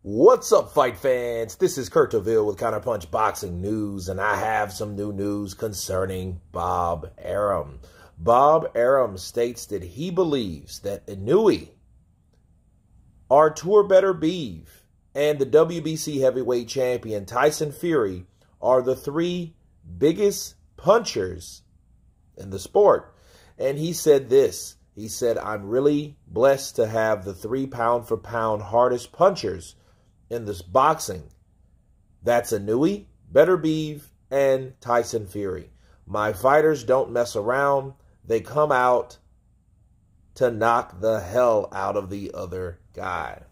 What's up, fight fans? This is Kurt DeVille with Counterpunched Boxing News, and I have some new news concerning Bob Arum. Bob Arum states that he believes that Inoue, Artur Beterbiev, and the WBC heavyweight champion Tyson Fury are the three biggest punchers in the sport. And he said this. He said, I'm really blessed to have the 3 pound-for-pound hardest punchers in this boxing. That's Inoue, Beterbiev, and Tyson Fury. My fighters don't mess around. They come out to knock the hell out of the other guy.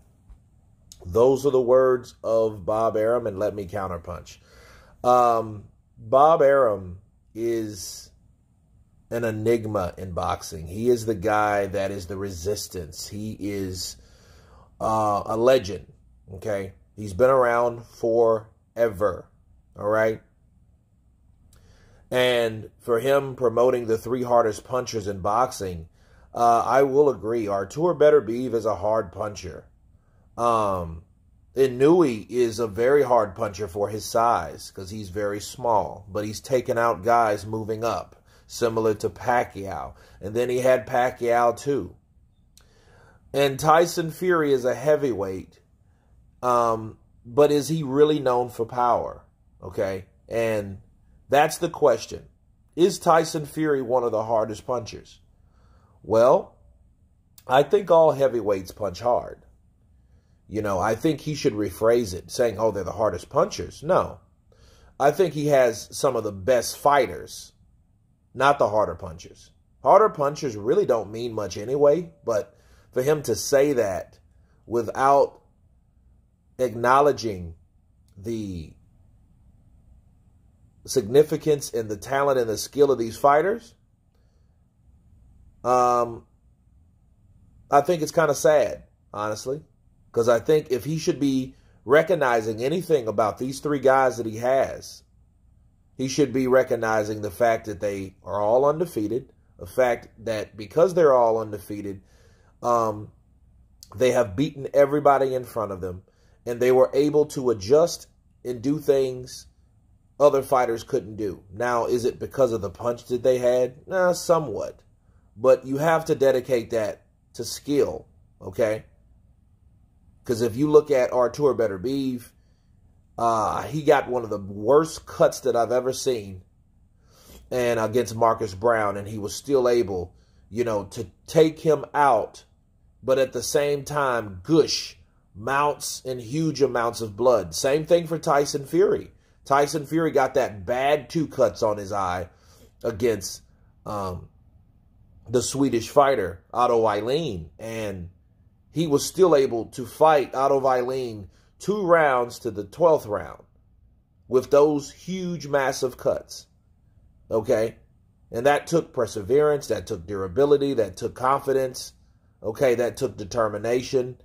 Those are the words of Bob Arum, and let me counterpunch. Bob Arum is an enigma in boxing. He is the guy that is the resistance. He is a legend, okay? He's been around forever, all right? And for him promoting the 3 hardest punchers in boxing, I will agree. Artur Beterbiev is a hard puncher. Inoue is a very hard puncher for his size because he's very small, but he's taken out guys moving up, similar to Pacquiao. And then he had Pacquiao too. And Tyson Fury is a heavyweight, but is he really known for power? Okay, and that's the question. Is Tyson Fury one of the hardest punchers? Well, I think all heavyweights punch hard. You know, I think he should rephrase it, saying, oh, they're the hardest punchers. No. I think he has some of the best fighters, not the harder punchers. Harder punchers really don't mean much anyway, but for him to say that without acknowledging the significance and the talent and the skill of these fighters, I think it's kind of sad, honestly. Because I think if he should be recognizing anything about these 3 guys that he has, he should be recognizing the fact that they are all undefeated, the fact that because they're all undefeated, they have beaten everybody in front of them, and they were able to adjust and do things other fighters couldn't do. Now, is it because of the punch that they had? Nah, somewhat. But you have to dedicate that to skill, okay? Because if you look at Artur Beterbiev, he got one of the worst cuts that I've ever seen, and against Marcus Brown, and he was still able, you know, to take him out, but at the same time gush mounts and huge amounts of blood. Same thing for Tyson Fury. Tyson Fury got that bad 2 cuts on his eye against the Swedish fighter Otto Wallin, and he was still able to fight Otto Wallin 2 rounds to the 12th round with those huge, massive cuts. Okay? And that took perseverance, that took durability, that took confidence. Okay? That took determination.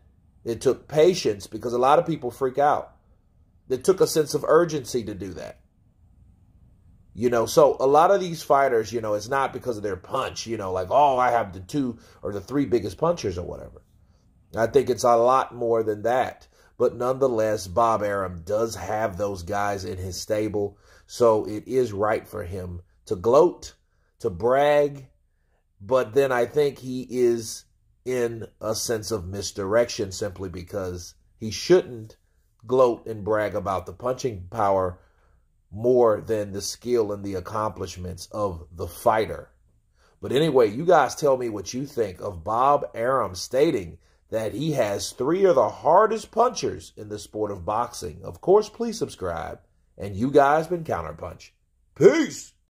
It took patience, because a lot of people freak out. It took a sense of urgency to do that. You know, so a lot of these fighters, you know, it's not because of their punch, you know, like, oh, I have the 2 or the 3 biggest punchers or whatever. I think it's a lot more than that. But nonetheless, Bob Arum does have those guys in his stable. So it is right for him to gloat, to brag. But then I think he is in a sense of misdirection, simply because he shouldn't gloat and brag about the punching power more than the skill and the accomplishments of the fighter. But anyway, you guys tell me what you think of Bob Arum stating that he has 3 of the hardest punchers in the sport of boxing. Of course, please subscribe. And you guys been Counterpunch. Peace!